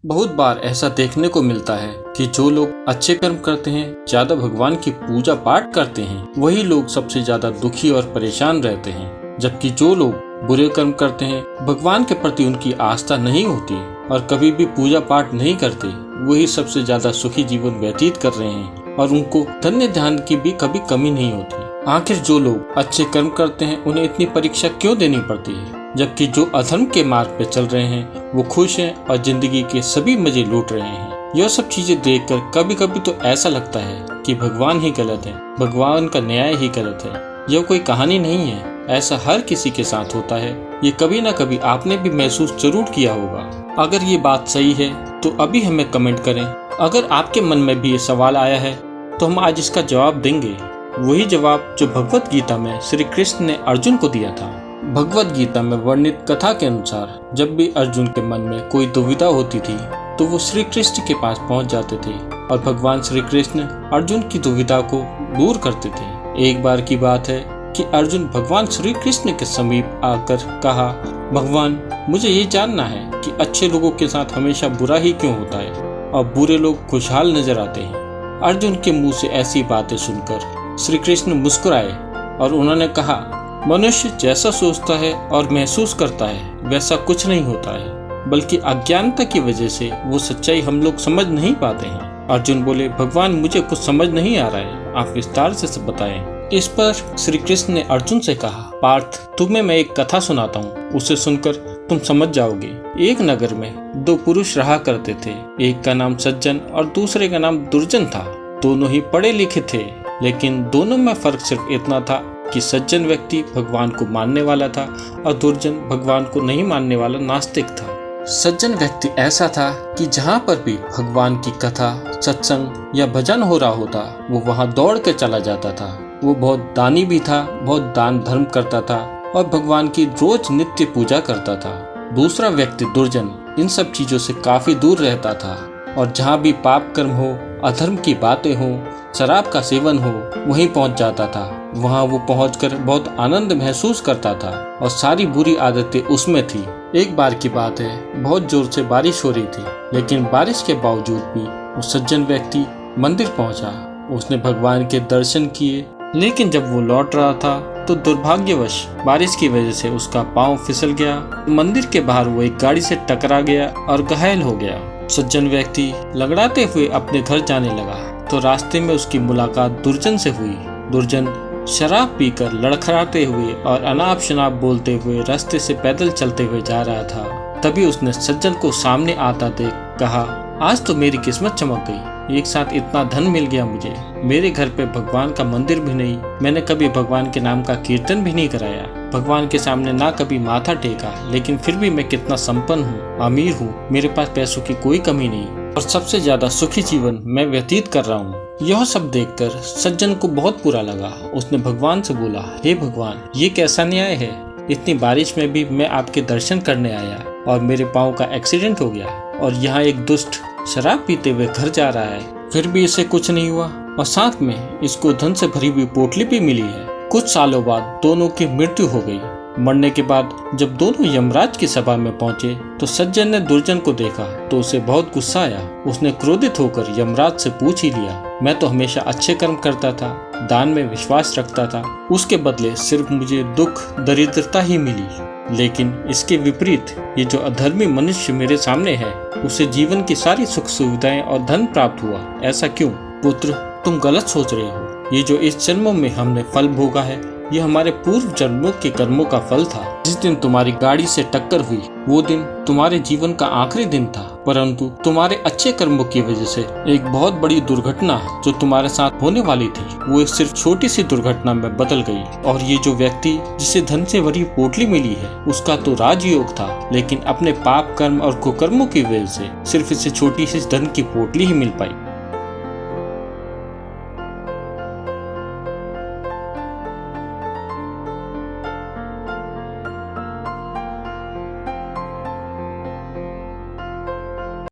बहुत बार ऐसा देखने को मिलता है कि जो लोग अच्छे कर्म करते हैं, ज्यादा भगवान की पूजा पाठ करते हैं, वही लोग सबसे ज्यादा दुखी और परेशान रहते हैं। जबकि जो लोग बुरे कर्म करते हैं, भगवान के प्रति उनकी आस्था नहीं होती और कभी भी पूजा पाठ नहीं करते, वही सबसे ज्यादा सुखी जीवन व्यतीत कर रहे हैं और उनको धन्य ध्यान की भी कभी कमी नहीं होती। आखिर जो लोग अच्छे कर्म करते हैं, उन्हें इतनी परीक्षा क्यों देनी पड़ती है, जबकि जो अधर्म के मार्ग पे चल रहे हैं वो खुश हैं और जिंदगी के सभी मजे लूट रहे हैं। यह सब चीजें देखकर कभी कभी तो ऐसा लगता है कि भगवान ही गलत है, भगवान का न्याय ही गलत है। यह कोई कहानी नहीं है, ऐसा हर किसी के साथ होता है। ये कभी ना कभी आपने भी महसूस जरूर किया होगा। अगर ये बात सही है तो अभी हमें कमेंट करें। अगर आपके मन में भी ये सवाल आया है तो हम आज इसका जवाब देंगे, वही जवाब जो भगवत गीता में श्री कृष्ण ने अर्जुन को दिया था। भगवत गीता में वर्णित कथा के अनुसार जब भी अर्जुन के मन में कोई दुविधा होती थी तो वो श्री कृष्ण के पास पहुंच जाते थे और भगवान श्री कृष्ण अर्जुन की दुविधा को दूर करते थे। एक बार की बात है कि अर्जुन भगवान श्री कृष्ण के समीप आकर कहा, भगवान मुझे ये जानना है कि अच्छे लोगों के साथ हमेशा बुरा ही क्यों होता है और बुरे लोग खुशहाल नजर आते हैं। अर्जुन के मुंह से ऐसी बातें सुनकर श्री कृष्ण मुस्कुराए और उन्होंने कहा, मनुष्य जैसा सोचता है और महसूस करता है वैसा कुछ नहीं होता है, बल्कि अज्ञानता की वजह से वो सच्चाई हम लोग समझ नहीं पाते हैं। अर्जुन बोले, भगवान मुझे कुछ समझ नहीं आ रहा है, आप विस्तार से सब बताएं। इस पर श्री कृष्ण ने अर्जुन से कहा, पार्थ तुम्हें मैं एक कथा सुनाता हूँ, उसे सुनकर तुम समझ जाओगे। एक नगर में दो पुरुष रहा करते थे, एक का नाम सज्जन और दूसरे का नाम दुर्जन था। दोनों ही पढ़े लिखे थे, लेकिन दोनों में फर्क सिर्फ इतना था कि सज्जन व्यक्ति भगवान को मानने वाला था और दुर्जन भगवान को नहीं मानने वाला नास्तिक था। सज्जन व्यक्ति ऐसा था कि जहाँ पर भी भगवान की कथा, सत्संग या भजन हो रहा होता वो वहाँ दौड़ के चला जाता था। वो बहुत दानी भी था, बहुत दान धर्म करता था और भगवान की रोज नित्य पूजा करता था। दूसरा व्यक्ति दुर्जन इन सब चीजों से काफी दूर रहता था और जहाँ भी पाप कर्म हो, अधर्म की बातें हो, शराब का सेवन हो, वहीं पहुंच जाता था। वहां वो पहुंचकर बहुत आनंद महसूस करता था और सारी बुरी आदतें उसमें थी। एक बार की बात है, बहुत जोर से बारिश हो रही थी, लेकिन बारिश के बावजूद भी वो सज्जन व्यक्ति मंदिर पहुंचा। उसने भगवान के दर्शन किए, लेकिन जब वो लौट रहा था तो दुर्भाग्यवश बारिश की वजह से उसका पाँव फिसल गया। मंदिर के बाहर वो एक गाड़ी से टकरा गया और घायल हो गया। सज्जन व्यक्ति लंगड़ाते हुए अपने घर जाने लगा तो रास्ते में उसकी मुलाकात दुर्जन से हुई। दुर्जन शराब पीकर लड़खड़ाते हुए और अनाप शनाप बोलते हुए रास्ते से पैदल चलते हुए जा रहा था। तभी उसने सज्जन को सामने आता देख कहा, आज तो मेरी किस्मत चमक गई, एक साथ इतना धन मिल गया मुझे। मेरे घर पे भगवान का मंदिर भी नहीं, मैंने कभी भगवान के नाम का कीर्तन भी नहीं कराया, भगवान के सामने ना कभी माथा टेका, लेकिन फिर भी मैं कितना संपन्न हूँ, अमीर हूँ, मेरे पास पैसों की कोई कमी नहीं और सबसे ज्यादा सुखी जीवन मैं व्यतीत कर रहा हूँ। यह सब देखकर सज्जन को बहुत बुरा लगा। उसने भगवान से बोला, हे भगवान, ये कैसा न्याय है? इतनी बारिश में भी मैं आपके दर्शन करने आया और मेरे पाँव का एक्सीडेंट हो गया और यहाँ एक दुष्ट शराब पीते हुए घर जा रहा है, फिर भी इसे कुछ नहीं हुआ और साथ में इसको धन से भरी हुई पोटली भी मिली है। कुछ सालों बाद दोनों की मृत्यु हो गई। मरने के बाद जब दोनों यमराज की सभा में पहुंचे तो सज्जन ने दुर्जन को देखा तो उसे बहुत गुस्सा आया। उसने क्रोधित होकर यमराज से पूछ ही लिया, मैं तो हमेशा अच्छे कर्म करता था, दान में विश्वास रखता था, उसके बदले सिर्फ मुझे दुख दरिद्रता ही मिली, लेकिन इसके विपरीत ये जो अधर्मी मनुष्य मेरे सामने है उसे जीवन की सारी सुख सुविधाएं और धन प्राप्त हुआ। ऐसा क्यों? पुत्र, तुम गलत सोच रहे हो। ये जो इस जन्मों में हमने फल भोगा है ये हमारे पूर्व जन्मों के कर्मों का फल था। जिस दिन तुम्हारी गाड़ी से टक्कर हुई वो दिन तुम्हारे जीवन का आखिरी दिन था, परंतु तुम्हारे अच्छे कर्मों की वजह से एक बहुत बड़ी दुर्घटना जो तुम्हारे साथ होने वाली थी वो एक सिर्फ छोटी सी दुर्घटना में बदल गई। और ये जो व्यक्ति जिसे धन से भरी पोटली मिली है उसका तो राजयोग था, लेकिन अपने पाप कर्म और कुकर्मों की वजह से सिर्फ इसे छोटी सी धन की पोटली ही मिल पाई।